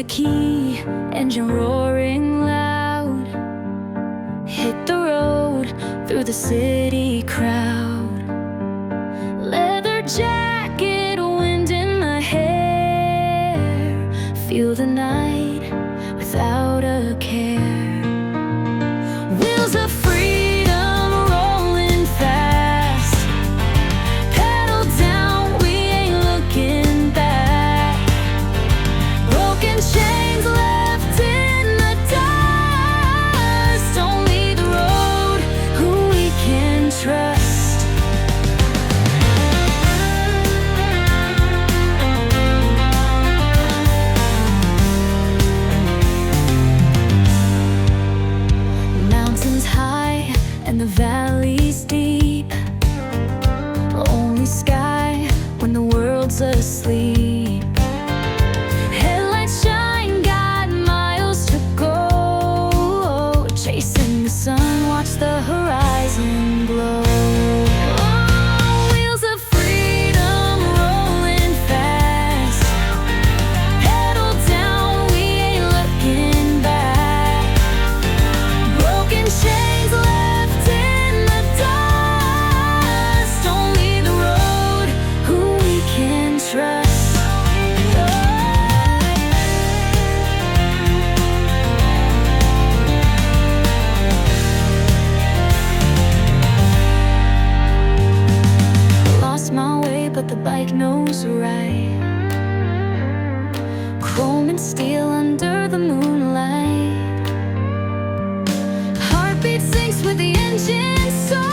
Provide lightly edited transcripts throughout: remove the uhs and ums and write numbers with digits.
the key, engine roaring loud. Hit the road through the city crowd. Leather jacket, wind in my hair. Feel the night without a care. Wheels of freedom rolling fast. Pedal down, we ain't looking back. Broken chains left in the dust. Only the road who we can trust. Mountains high and the valleys deep. Only sky when the world's asleep. Headlights shine, got miles to go. Chasing the sun, watch the horizon glow. Oh, wheels of freedom rolling fast. Pedal down, we ain't looking back. Broken chains left in the dust. Only the road who we can trust. Lost my way, but the bike knows right. Chrome and steel under the moonlight. Heartbeat syncs with the engine song.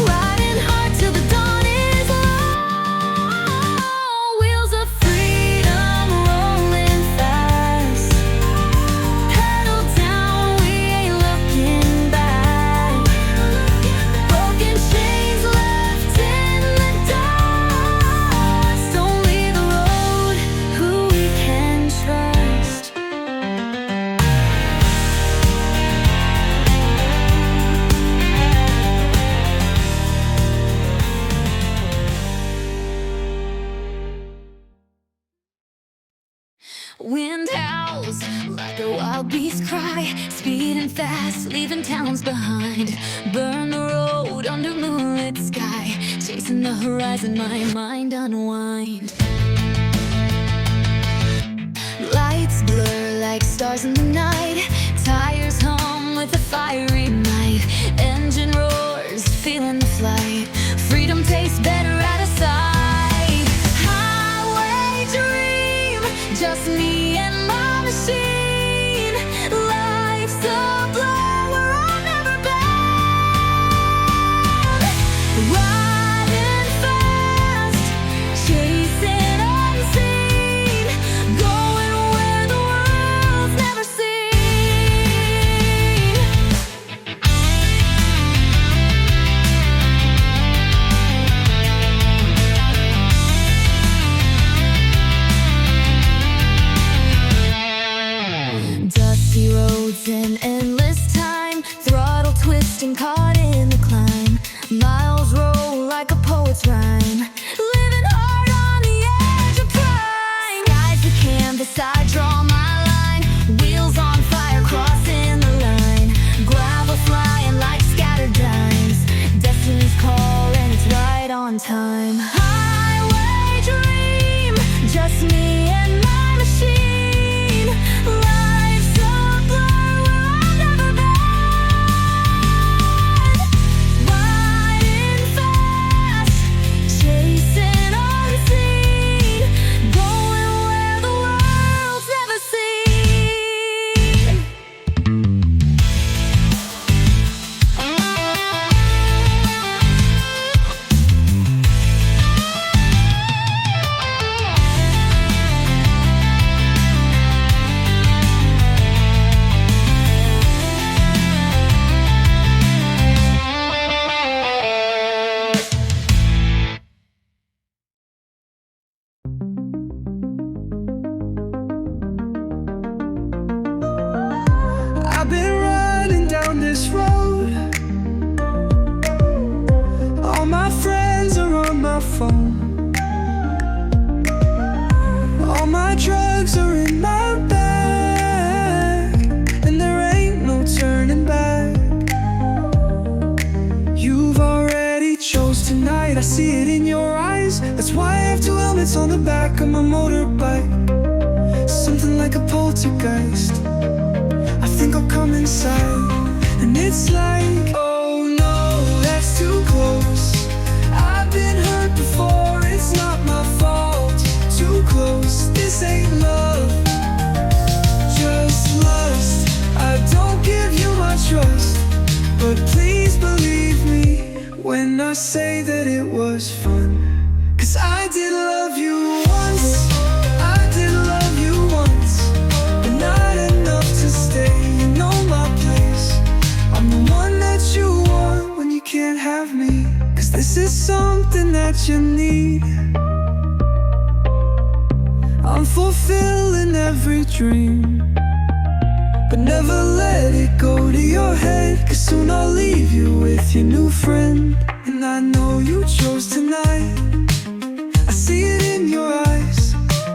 Riding hard till the dawn is long. Wheels of freedom rolling fast. Pedal down, we ain't looking back. Broken chains left in the dust. Only the road who we can trust. Wind howls like a wild beast cry, speeding fast, leaving towns behind. Burn the road under moonlit sky, chasing the horizon, my mind unwind. Lights blur like stars in the night. Tires hum with a fiery might. Engine roars, feeling the flight. Freedom tastes better out of sight. Highway dream, just me and my machine. Life's a blur, we're all never bound. Riding fast, chasing unseen, going where the world's never seen. Dusty roads and endless time, throttle twisting, caught in the climb. Miles roll like a poet's rhyme, living hard on the edge of prime. Sky's the canvas, I draw my line. Wheels on fire, crossing the line. Gravel flying like scattered dimes. Destiny's call and it's right on time. Highway dream, just me and my machine. Life's a blur, we're all never bound. it's on the back of my motorbike. Something like a poltergeist. I think I'll come inside, and it's like, oh no, that's too close. I've been hurt before, it's not my fault. Too close, this ain't love, just lust. I don't give you my trust, but please believe me when I say that it was fun. 'Cause I did love you once, I did love you once, but not enough to stay. You know my place, I'm the one that you want when you can't have me. 'Cause this is something that you need. I'm fulfilling every dream, but never let it go to your head. 'Cause soon I'll leave you with your new friend. And I know you chose tonight, I see it in your eyes.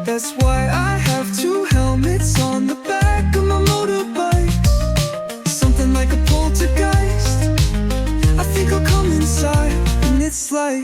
That's why I have two helmets on the back of my motorbike. Something like a poltergeist. I think I'll come inside, and it's like